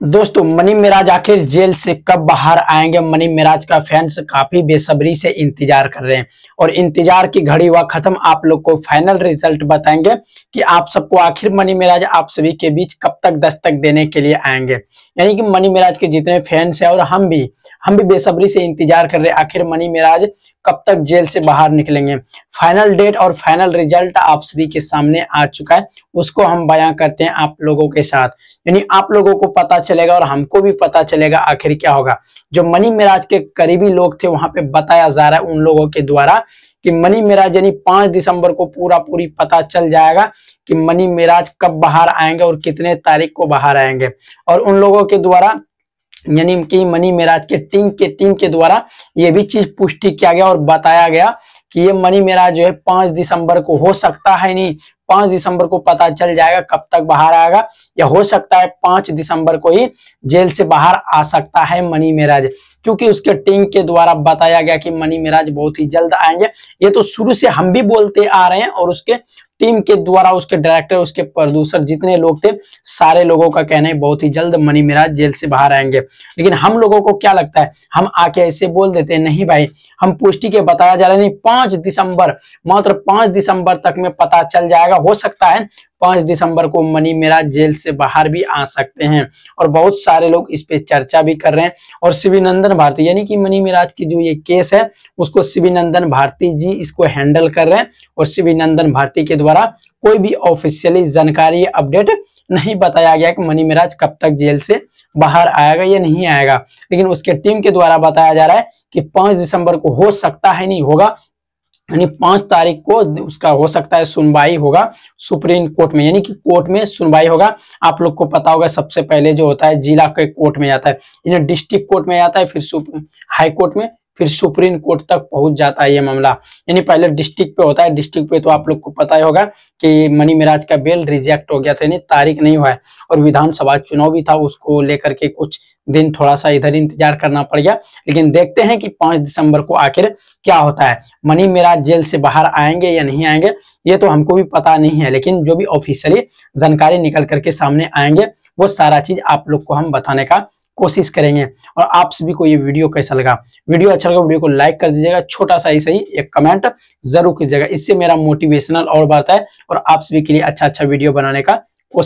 दोस्तों मनी मिराज आखिर जेल से कब बाहर आएंगे। मनी मिराज का फैंस काफी बेसब्री से इंतजार कर रहे हैं और इंतजार की घड़ी हुआ खत्म। आप लोग को फाइनल रिजल्ट बताएंगे कि आप सबको आखिर मनी मिराज आप सभी के बीच कब तक दस्तक देने के लिए आएंगे। यानी कि मनी मिराज के जितने फैंस हैं और हम भी बेसब्री से इंतजार कर रहे हैं आखिर मनी मिराज कब तक जेल से बाहर निकलेंगे। फाइनल डेट और फाइनल रिजल्ट आप सभी के सामने आ चुका है, उसको हम बयां करते हैं आप लोगों के साथ। यानी आप लोगों को पता चलेगा और हमको भी पता चलेगा आखिर क्या होगा। जो मनी मिराज के करीबी लोग थे वहां पे बताया जा रहा है उन लोगों के द्वारा कि मनी मिराज यानी 5 दिसंबर को पूरी पता चल जाएगा कि मनी मिराज कब बाहर आएंगे और कितने तारीख को बाहर आएंगे। और उन लोगों के द्वारा यानी कि मनी मिराज के टीम के द्वारा ये भी चीज पुष्टि किया गया और बताया गया कि ये मनी मिराज जो है 5 दिसंबर को हो सकता है, नहीं 5 दिसंबर को पता चल जाएगा कब तक बाहर आएगा, या हो सकता है 5 दिसंबर को ही जेल से बाहर आ सकता है मनी मिराज, क्योंकि उसके टीम के द्वारा बताया गया कि मनी मिराज बहुत ही जल्द आएंगे। ये तो शुरू से हम भी बोलते आ रहे हैं और उसके टीम के द्वारा उसके डायरेक्टर उसके प्रोड्यूसर जितने लोग थे सारे लोगों का कहना है बहुत ही जल्द मनी मिराज जेल से बाहर आएंगे। लेकिन हम लोगों को क्या लगता है, हम आके ऐसे बोल देते हैं नहीं भाई, हम पुष्टि के बताया जा रहा है नहीं 5 दिसंबर, मात्र 5 दिसंबर तक में पता चल जाएगा। हो सकता है 5 दिसंबर को मनी मिराज जेल से बाहर भी आ सकते हैं और बहुत सारे लोग इस पे चर्चा भी कर रहे हैं। और शिवी नंदन भारती यानी कि मनी मिराज की जो ये केस है उसको शिवी नंदन भारती जी इसको हैंडल कर रहे हैं और शिवी नंदन भारती के द्वारा कोई भी ऑफिशियली जानकारी अपडेट नहीं बताया गया कि मनी मिराज कब तक जेल से बाहर आएगा या नहीं आएगा। लेकिन उसके टीम के द्वारा बताया जा रहा है कि 5 दिसंबर को हो सकता है, नहीं होगा, यानी 5 तारीख को उसका हो सकता है सुनवाई होगा सुप्रीम कोर्ट में, यानी कि कोर्ट में सुनवाई होगा। आप लोग को पता होगा सबसे पहले जो होता है जिला के कोर्ट में जाता है, इन्हें डिस्ट्रिक्ट कोर्ट में जाता है, फिर हाई कोर्ट में, फिर सुप्रीम कोर्ट तक पहुंच जाता है ये मामला। यानी पहले डिस्ट्रिक्ट पे होता है, डिस्ट्रिक्ट पे तो आप लोग को पता ही होगा कि मनी मिराज का बेल रिजेक्ट हो गया था, यानी तारीख नहीं हुआ है और विधानसभा चुनाव भी था, उसको लेकर के कुछ दिन थोड़ा सा इधर इंतजार करना पड़ गया। लेकिन देखते हैं कि 5 दिसंबर को आखिर क्या होता है, मनी मिराज जेल से बाहर आएंगे या नहीं आएंगे ये तो हमको भी पता नहीं है। लेकिन जो भी ऑफिशियली जानकारी निकल करके सामने आएंगे वो सारा चीज आप लोग को हम बताने का कोशिश करेंगे। और आप सभी को ये वीडियो कैसा लगा, वीडियो अच्छा लगा वीडियो को लाइक कर दीजिएगा, छोटा सा ही सही एक कमेंट जरूर कीजिएगा, इससे मेरा मोटिवेशनल और बढ़ता है और आप सभी के लिए अच्छा वीडियो बनाने का